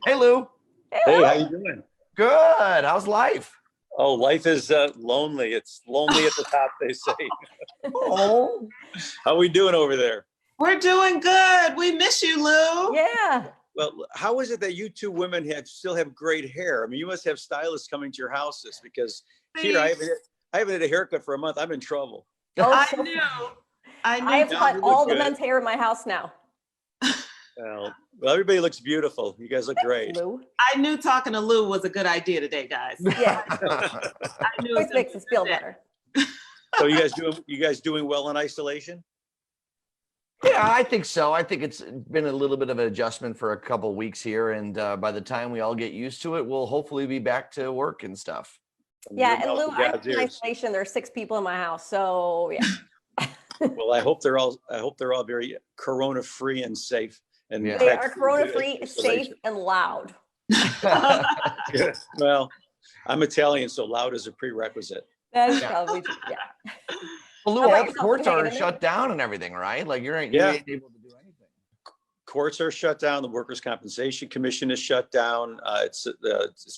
Hey, Lou. Hey, how you doing? Good. How's life? Oh, life is lonely. It's lonely at the top, they say. Oh, How we doing over there? We're doing good. We miss you, Lou. Yeah. Well, how is it that you two women still have great hair? I mean, you must have stylists coming to your houses because here I haven't had a haircut for a month. I'm in trouble. Oh, I so- knew. I have Now cut you all look the good. men's hair in my house now. Well, everybody looks beautiful. You guys look great. Lou. I knew talking to Lou was a good idea today, guys. Yeah. I knew Always makes us feel better. So you guys doing well in isolation? yeah, I think so. I think it's been a little bit of an adjustment for a couple weeks here. And by the time we all get used to it, we'll hopefully be back to work and stuff. Yeah, Your and mouth Lou, to I'm God's in ears. isolation. There are 6 people in my house, so yeah. Well, I hope they're all very corona free and safe. And Yeah. They back are to corona-free, isolation. safe, and loud. Yeah. Well, I'm Italian, so loud is a prerequisite. That is Yeah. probably true. Yeah. Well, Lou, How about all the yourself? courts You hanging are in there? shut down and everything, right? Like you ain't Yeah. able to do anything. Courts are shut down. The Workers' Compensation Commission is shut down. It's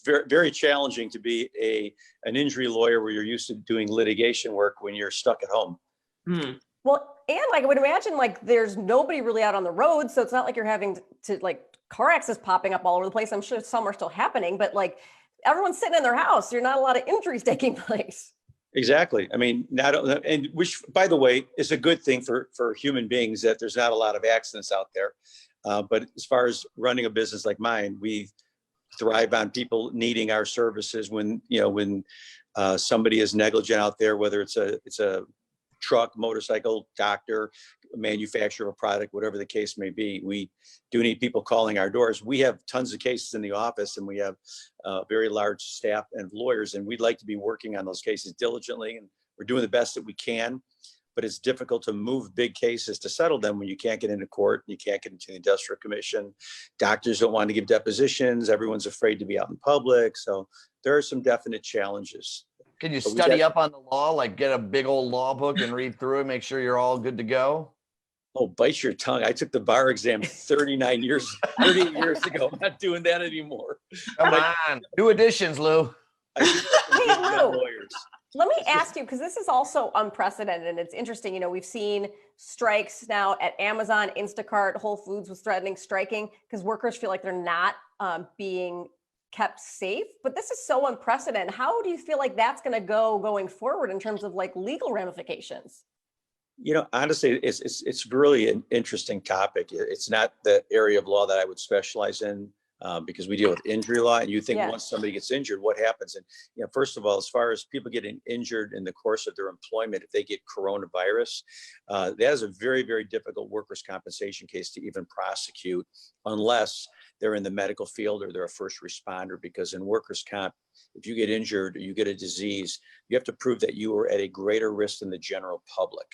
very, very challenging to be an injury lawyer where you're used to doing litigation work when you're stuck at home. Well, and like I would imagine, like there's nobody really out on the road, so it's not like you're having to like car accidents popping up all over the place. I'm sure some are still happening, but like everyone's sitting in their house. There's not a lot of injuries taking place. Exactly. I mean, and which, by the way, is a good thing for human beings that there's not a lot of accidents out there. But as far as running a business like mine, we thrive on people needing our services when somebody is negligent out there, whether it's a truck, motorcycle, doctor, manufacturer of a product, whatever the case may be. We do need people calling our doors. We have tons of cases in the office and we have a very large staff and lawyers, and we'd like to be working on those cases diligently, and we're doing the best that we can, but it's difficult to move big cases to settle them when you can't get into court, you can't get into the industrial commission. Doctors don't want to give depositions. Everyone's afraid to be out in public. So there are some definite challenges. Can you But we study got- up on the law, like get a big old law book and read through it, make sure you're all good to go? Oh, bite your tongue. I took the bar exam 38 years ago. I'm not doing that anymore. Come on. New additions, Lou. I do have some Hey, good young Lou. lawyers. Let me ask you, because this is also unprecedented and it's interesting. You know, we've seen strikes now at Amazon, Instacart, Whole Foods was threatening striking because workers feel like they're not being kept safe. But this is so unprecedented. How do you feel like that's going to go going forward in terms of like legal ramifications? Honestly, it's really an interesting topic. It's not the area of law that I would specialize in because we deal with injury law. And you think Yeah. once somebody gets injured, what happens? And first of all, as far as people getting injured in the course of their employment, if they get coronavirus, that is a very, very difficult workers' compensation case to even prosecute unless they're in the medical field or they're a first responder. Because in workers' comp, if you get injured or you get a disease, you have to prove that you are at a greater risk than the general public.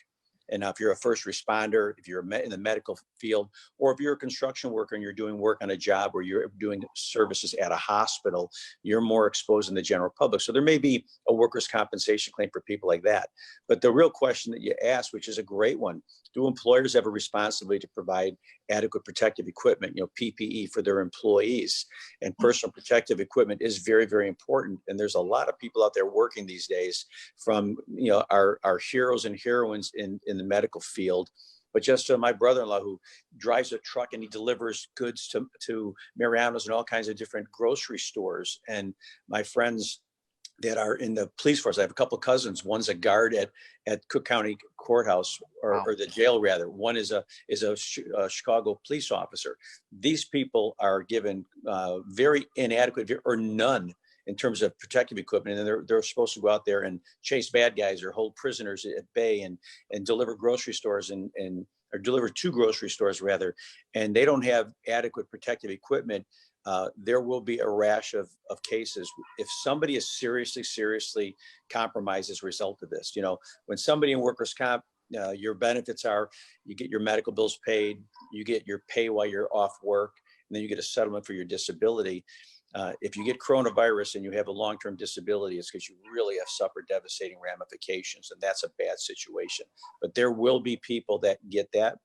And now if you're a first responder, if you're in the medical field, or if you're a construction worker and you're doing work on a job or you're doing services at a hospital, you're more exposed than the general public. So there may be a workers' compensation claim for people like that. But the real question that you asked, which is a great one, do employers have a responsibility to provide adequate protective equipment, PPE for their employees? And personal protective equipment is very, very important. And there's a lot of people out there working these days from, our heroes and heroines in the medical field. But just my brother-in-law who drives a truck and he delivers goods to Mariano's and all kinds of different grocery stores. And my friends that are in the police force. I have a couple of cousins. One's a guard at Cook County Courthouse or the jail rather. One is a Chicago police officer. These people are given very inadequate or none in terms of protective equipment. And they're supposed to go out there and chase bad guys or hold prisoners at bay and deliver grocery stores or deliver to grocery stores rather. And they don't have adequate protective equipment. There will be a rash of cases if somebody is seriously compromised as a result of this. When somebody in workers' comp, your benefits are you get your medical bills paid, you get your pay while you're off work, and then you get a settlement for your disability. If you get coronavirus and you have a long-term disability, it's because you really have suffered devastating ramifications, and that's a bad situation. But there will be people that get that.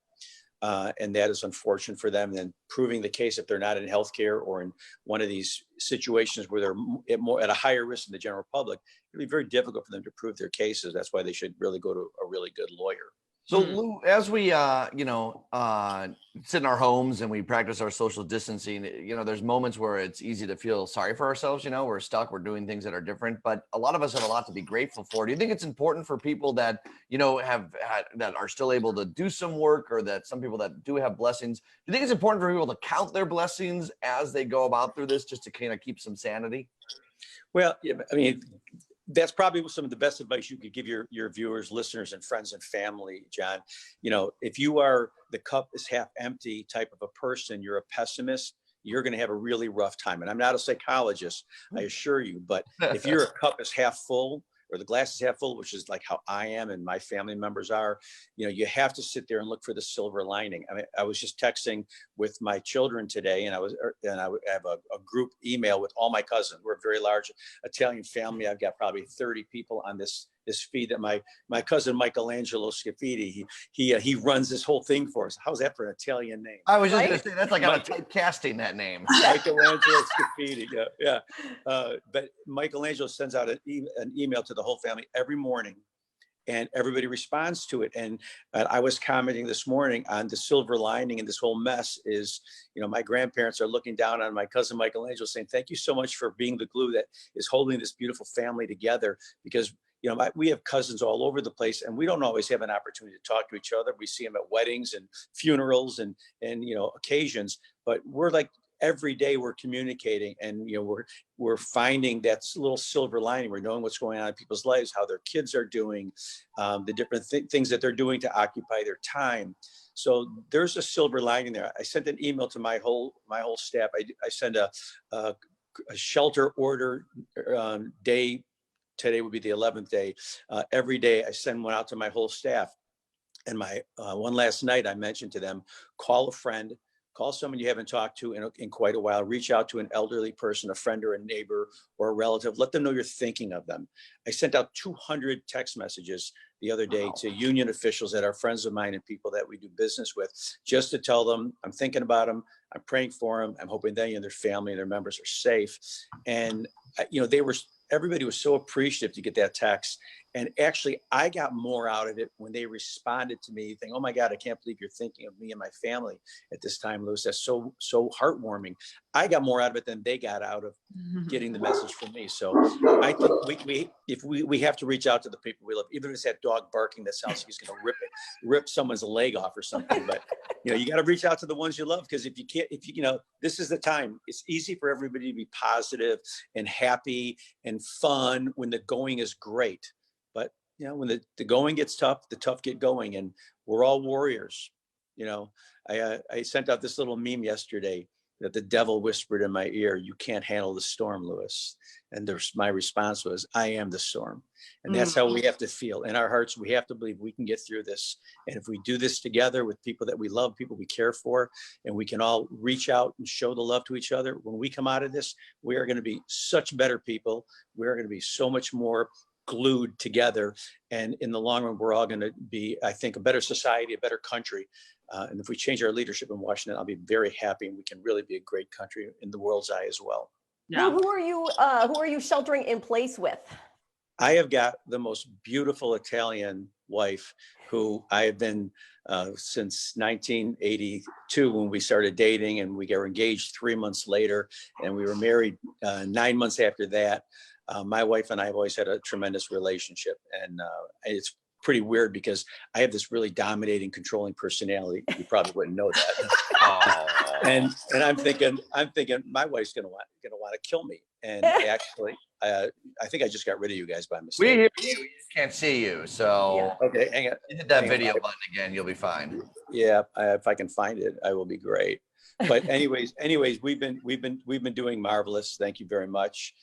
And that is unfortunate for them. And then proving the case if they're not in healthcare or in one of these situations where they're at a higher risk than the general public, it'll be very difficult for them to prove their cases. That's why they should really go to a really good lawyer. So Lou, as we sit in our homes and we practice our social distancing, there's moments where it's easy to feel sorry for ourselves. We're stuck, we're doing things that are different, but a lot of us have a lot to be grateful for. Do you think it's important for people that that are still able to do some work, or that some people that do have blessings? Do you think it's important for people to count their blessings as they go about through this, just to kind of keep some sanity? Well, I mean, that's probably some of the best advice you could give your viewers, listeners, and friends and family, John. If you are the cup is half empty type of a person, you're a pessimist, you're going to have a really rough time. And I'm not a psychologist, I assure you, but if you're a cup is half full, or the glass is half full, which is like how I am and my family members are, you have to sit there and look for the silver lining. I mean, I was just texting with my children today, and I have a group email with all my cousins. We're a very large Italian family. I've got probably 30 people on this feed that my cousin Michelangelo Scafidi, he runs this whole thing for us. How's that for an Italian name? I was just going to say, that's like on a typecasting, that name. Michelangelo Scafidi, yeah. But Michelangelo sends out an email to the whole family every morning, and everybody responds to it. And I was commenting this morning on the silver lining in this whole mess is, my grandparents are looking down on my cousin Michelangelo saying, thank you so much for being the glue that is holding this beautiful family together, because we have cousins all over the place, and we don't always have an opportunity to talk to each other. We see them at weddings and funerals and occasions, but we're like, every day we're communicating, and we're finding that little silver lining. We're knowing what's going on in people's lives, how their kids are doing, the different things that they're doing to occupy their time. So there's a silver lining there. I sent an email to my whole staff. I send a shelter order day. Today would be the 11th day. Every day I send one out to my whole staff. And my one last night, I mentioned to them, call a friend, call someone you haven't talked to in quite a while, reach out to an elderly person, a friend or a neighbor or a relative, let them know you're thinking of them. I sent out 200 text messages the other day to union officials that are friends of mine and people that we do business with, just to tell them I'm thinking about them, I'm praying for them, I'm hoping they and their family and their members are safe. And everybody was so appreciative to get that text. And actually, I got more out of it when they responded to me saying, oh my God, I can't believe you're thinking of me and my family at this time, Louis. That's so heartwarming. I got more out of it than they got out of getting the message from me. So I think we have to reach out to the people we love, even if it's that dog barking that sounds like he's going to rip someone's leg off or something. But you got to reach out to the ones you love, because if you can't, this is the time. It's easy for everybody to be positive and happy and fun when the going is great. But when the going gets tough, the tough get going, and we're all warriors. I sent out this little meme yesterday that the devil whispered in my ear, "You can't handle the storm, Louis." And my response was, "I am the storm." And that's how we have to feel in our hearts. We have to believe we can get through this. And if we do this together with people that we love, people we care for, and we can all reach out and show the love to each other, when we come out of this, we are going to be such better people. We're going to be so much more glued together, and in the long run we're all going to be, I think, a better society, a better country, and if we change our leadership in Washington, I'll be very happy, and we can really be a great country in the world's eye as well. Yeah. Who are you sheltering in place with? I have got the most beautiful Italian wife who I have been since 1982 when we started dating, and we got engaged 3 months later, and we were married 9 months after that. My wife and I have always had a tremendous relationship, and it's pretty weird because I have this really dominating, controlling personality. You probably wouldn't know that. And I'm thinking my wife's gonna want to kill me. And actually, I think I just got rid of you guys by mistake. We hear you, we just can't see you. So okay, hang on. Hit that video button again, you'll be fine. Yeah, if I can find it, I will be great. But anyways, we've been doing marvelous. Thank you very much.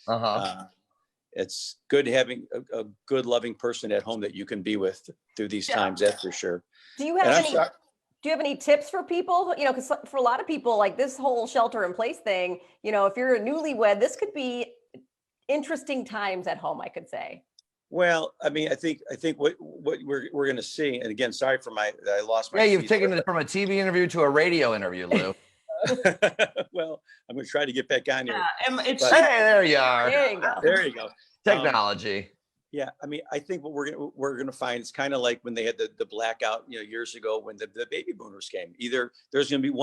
It's good having a good, loving person at home that you can be with through these times. That's for sure. Do you have any tips for people? Because for a lot of people, like this whole shelter in place thing, if you're a newlywed, this could be interesting times at home, I could say. Well, I mean, I think what we're going to see, and again, sorry for I lost my. Yeah, you've taken it from a TV interview to a radio interview, Lou. Well, I'm going to try to get back on here. Yeah, and But- Hey, there you are. There you go. There you go. Technology. Yeah, I mean, I think what we're gonna find, it's kind of like when they had the blackout, years ago when the baby boomers came. Either there's gonna be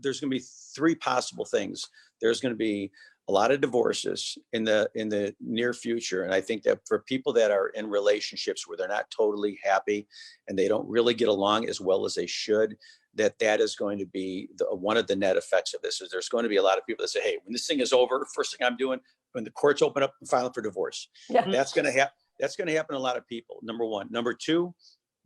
there's gonna be three possible things. There's gonna be a lot of divorces in the near future, and I think that for people that are in relationships where they're not totally happy and they don't really get along as well as they should, that is going to be one of the net effects of this. Is there's going to be a lot of people that say, hey, when this thing is over, first thing I'm doing when the courts open up, I'm filing for divorce. Yeah. That's going to happen. That's going to happen to a lot of people. Number one. Number two,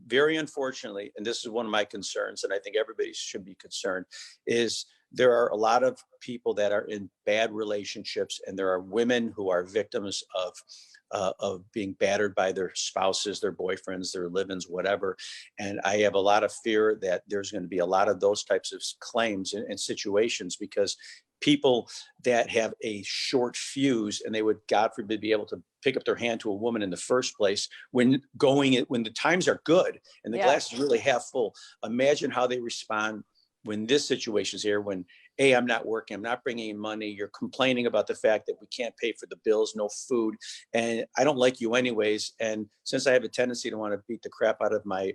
very unfortunately, and this is one of my concerns, and I think everybody should be concerned, is there are a lot of people that are in bad relationships, and there are women who are victims of being battered by their spouses, their boyfriends, their live-ins, whatever. And I have a lot of fear that there's going to be a lot of those types of claims and situations, because people that have a short fuse and they would, God forbid, be able to pick up their hand to a woman in the first place when the times are good and the glass is really half full. Imagine how they respond when this situation is here, when I'm not working, I'm not bringing in money, you're complaining about the fact that we can't pay for the bills, no food, and I don't like you anyways. And since I have a tendency to want to beat the crap out of my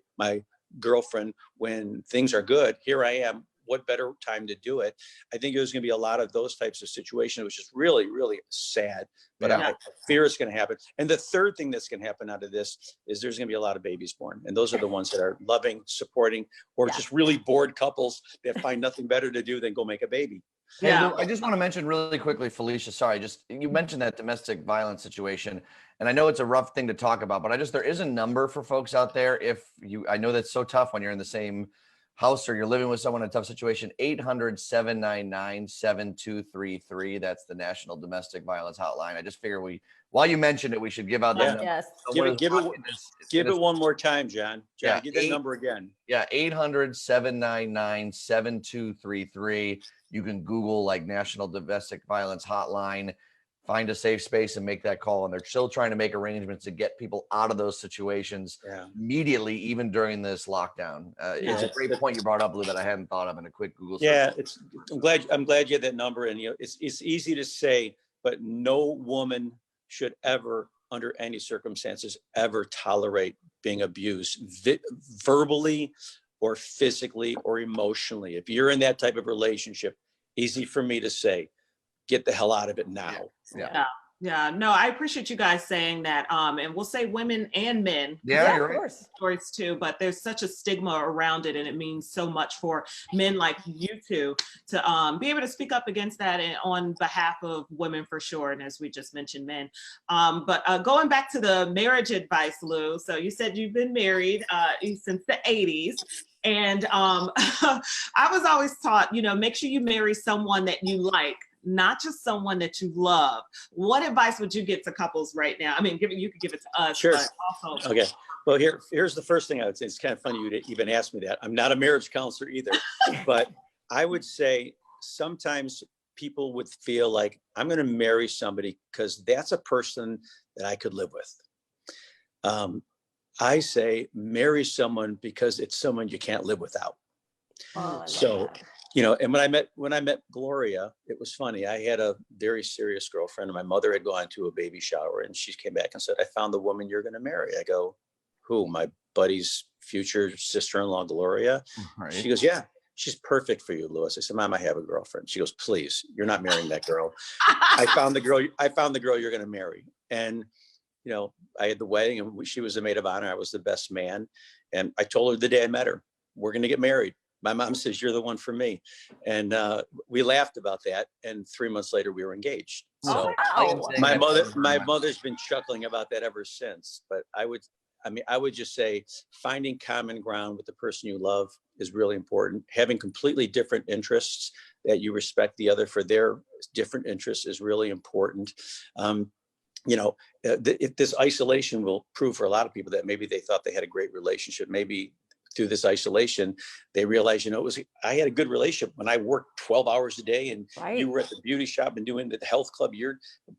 girlfriend when things are good, here I am. What better time to do it? I think there's going to be a lot of those types of situations, which is really, really sad, but I fear it's going to happen. And the third thing that's going to happen out of this is there's going to be a lot of babies born. And those are the ones that are loving, supporting, or just really bored couples that find nothing better to do than go make a baby. Yeah. Hey, I just want to mention really quickly, Felicia, sorry, you mentioned that domestic violence situation, and I know it's a rough thing to talk about, but there is a number for folks out there. I know that's so tough when you're in the same house or you're living with someone in a tough situation. 800-799-7233. That's the National Domestic Violence Hotline. I just figure while you mentioned it, we should give out that number. Yes. Give it one more time, John. Give that number again. Yeah, 800-799-7233. You can Google like National Domestic Violence Hotline, find a safe space and make that call. And they're still trying to make arrangements to get people out of those situations immediately, even during this lockdown. It's a great point you brought up, Lou, that I hadn't thought of in a quick Google search. Yeah, I'm glad you had that number. And it's easy to say, but no woman should ever, under any circumstances, ever tolerate being abused verbally or physically or emotionally. If you're in that type of relationship, easy for me to say, get the hell out of it now. Yeah. No, I appreciate you guys saying that. And we'll say women and men. Yeah, of course. Stories too, but there's such a stigma around it, and it means so much for men like you two to be able to speak up against that and on behalf of women for sure. And as we just mentioned, men. But going back to the marriage advice, Lou. So you said you've been married since the 80s. And I was always taught, make sure you marry someone that you like, not just someone that you love. What advice would you give to couples right now? I mean, you could give it to us. Sure. But also. Okay. Well, here's the first thing I would say. It's kind of funny you to even ask me that. I'm not a marriage counselor either, but I would say sometimes people would feel like I'm going to marry somebody because that's a person that I could live with. I say marry someone because it's someone you can't live without. So, and when I met Gloria, it was funny. I had a very serious girlfriend, and my mother had gone to a baby shower, and she came back and said, I found the woman you're going to marry. I go, who? My buddy's future sister-in-law, Gloria? Right. She goes, yeah, she's perfect for you, Louis. I said, Mom, I have a girlfriend. She goes, please, you're not marrying that girl. I found the girl you're going to marry. And I had the wedding, and she was the maid of honor. I was the best man. And I told her the day I met her, we're going to get married. My mom says, you're the one for me. And we laughed about that. And 3 months later, we were engaged. So my mother's been chuckling about that ever since. But I would just say finding common ground with the person you love is really important. Having completely different interests that you respect the other for their different interests is really important. This isolation will prove for a lot of people that maybe they thought they had a great relationship. Maybe through this isolation, they realized, I had a good relationship when I worked 12 hours a day and you were at the beauty shop and doing the health club.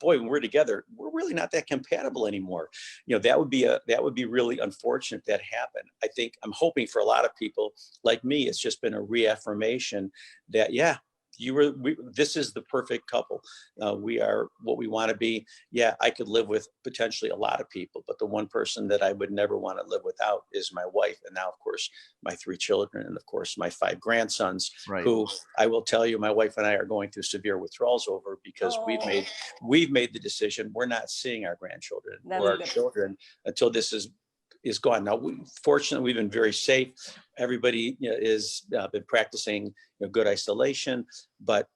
When we're together, we're really not that compatible anymore. That would be really unfortunate if that happened. I'm hoping for a lot of people like me, it's just been a reaffirmation that, this is the perfect couple. We are what we want to be. Yeah, I could live with potentially a lot of people, but the one person that I would never want to live without is my wife. And now, of course, my 3 children, and of course, my 5 grandsons, who I will tell you, my wife and I are going through severe withdrawals over, because we've made the decision. We're not seeing our grandchildren or our children until this is gone. Now, fortunately, we've been very safe. Everybody is been practicing good isolation, but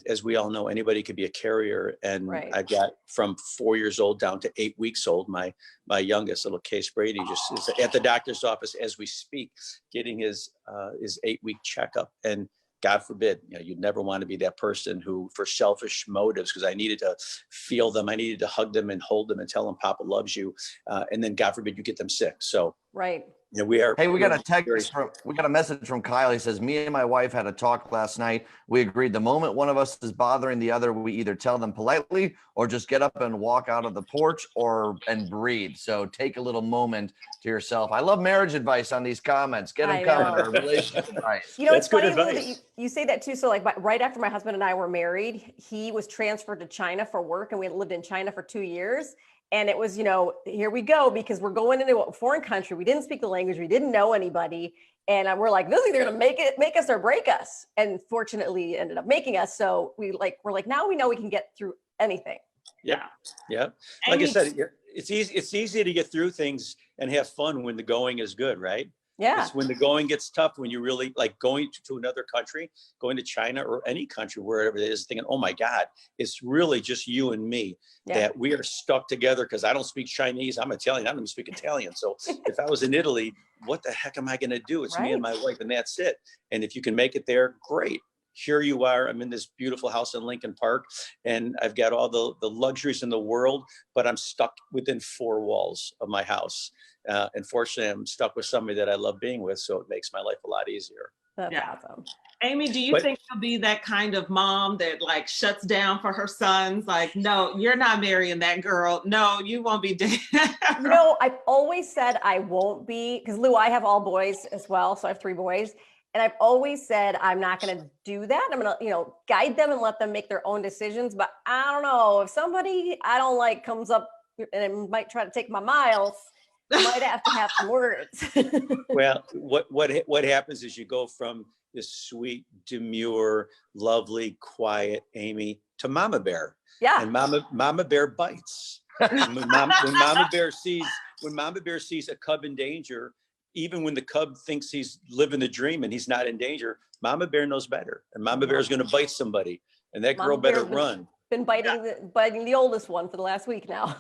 as we all know, anybody could be a carrier. And I've got from 4 years old down to 8 weeks old. My youngest, little Case Brady, just is at the doctor's office as we speak, getting his 8-week checkup. And God forbid, you'd never want to be that person who, for selfish motives, because I needed to feel them, I needed to hug them and hold them and tell them Papa loves you, and then God forbid you get them sick. So we are. Hey, we got a message from Kyle. He says, me and my wife had a talk last night. We agreed the moment one of us is bothering the other, we either tell them politely or just get up and walk out of the porch and breathe. So take a little moment to yourself. I love marriage advice on these comments. Get them coming. Or relationship advice. It's funny that you say that too. So like right after my husband and I were married, he was transferred to China for work, and we had lived in China for 2 years. And it was, here we go, because we're going into a foreign country. We didn't speak the language. We didn't know anybody. And we're like, this is either going to make us or break us. And fortunately, it ended up making us. So we're like, now we know we can get through anything. Yeah. Like I said, it's easy to get through things and have fun when the going is good, right? Yeah. It's when the going gets tough, when you really like going to another country, going to China or any country, wherever it is, thinking, oh my God, it's really just you and me, that we are stuck together, because I don't speak Chinese. I'm Italian. I don't even speak Italian. So if I was in Italy, what the heck am I going to do? It's me and my wife, and that's it. And if you can make it there, great. Here you are. I'm in this beautiful house in Lincoln Park, and I've got all the luxuries in the world, but I'm stuck within 4 walls of my house. And fortunately, I'm stuck with somebody that I love being with, so it makes my life a lot easier. That's awesome. Amy, do you think you'll be that kind of mom that like shuts down for her sons? Like, no, you're not marrying that girl. No, you won't be dating. I've always said I won't be, because Lou, I have all boys as well. So I have 3 boys. And I've always said, I'm not going to do that. I'm going to, guide them and let them make their own decisions. But I don't know, if somebody I don't like comes up and might try to take my miles, I might have to have some words. Well, what happens is you go from this sweet, demure, lovely, quiet Amy to Mama Bear. Yeah. And Mama Bear bites. When Mama Bear sees a cub in danger, even when the cub thinks he's living the dream and he's not in danger, Mama Bear knows better. And Mama Bear is going to bite somebody. And that girl better run. Been biting the oldest one for the last week now.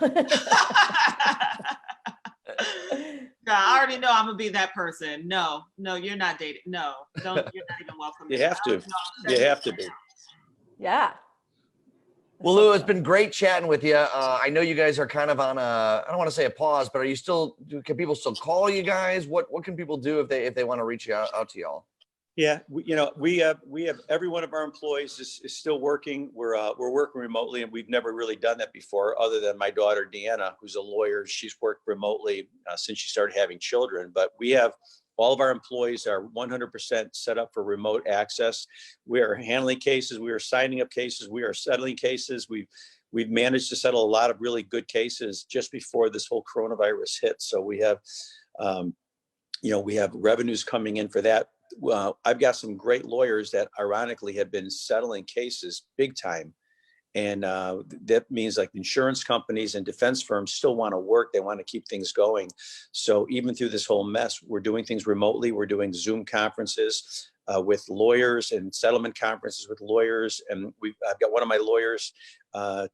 I already know I'm gonna be that person. No, you're not dating. No, you're not even welcome. You have to. You have to be. Yeah. Well, Lou, it's been great chatting with you. I know you guys are kind of on I don't want to say a pause, but can people still call you guys? What can people do if they want to reach out to y'all? Yeah, we have every one of our employees is still working. We're working remotely, and we've never really done that before, other than my daughter Deanna, who's a lawyer. She's worked remotely since she started having children. But we have all of our employees are 100% set up for remote access. We are handling cases. We are signing up cases. We are settling cases. We've managed to settle a lot of really good cases just before this whole coronavirus hit. So we have, we have revenues coming in for that. I've got some great lawyers that ironically have been settling cases big time. And that means like insurance companies and defense firms still want to work. They want to keep things going. So even through this whole mess, we're doing things remotely. We're doing Zoom conferences with lawyers and settlement conferences with lawyers. And I've got one of my lawyers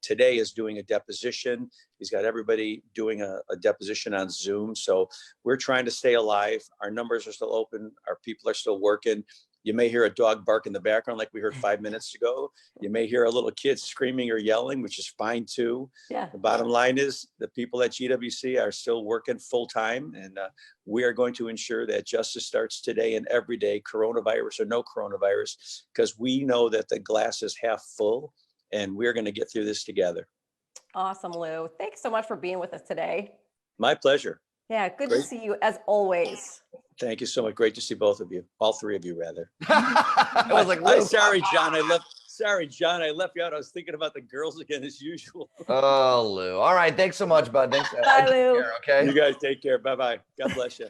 today is doing a deposition. He's got everybody doing a deposition on Zoom. So we're trying to stay alive. Our numbers are still open. Our people are still working. You may hear a dog bark in the background like we heard 5 minutes ago. You may hear a little kid screaming or yelling, which is fine too. Yeah. The bottom line is the people at GWC are still working full time, and we are going to ensure that justice starts today and every day, coronavirus or no coronavirus, because we know that the glass is half full and we're going to get through this together. Awesome, Lou. Thanks so much for being with us today. My pleasure. Yeah, good Great. to see you as always. Thank you so much. Great to see both of you, all three of you, rather. I was like, I'm Lou. sorry, John. Sorry, John. I left you out. I was thinking about the girls again, as usual. Oh, Lou. All right. Thanks so much, bud. Thanks. Bye, Take Lou. care, okay. You guys take care. Bye-bye. God bless you.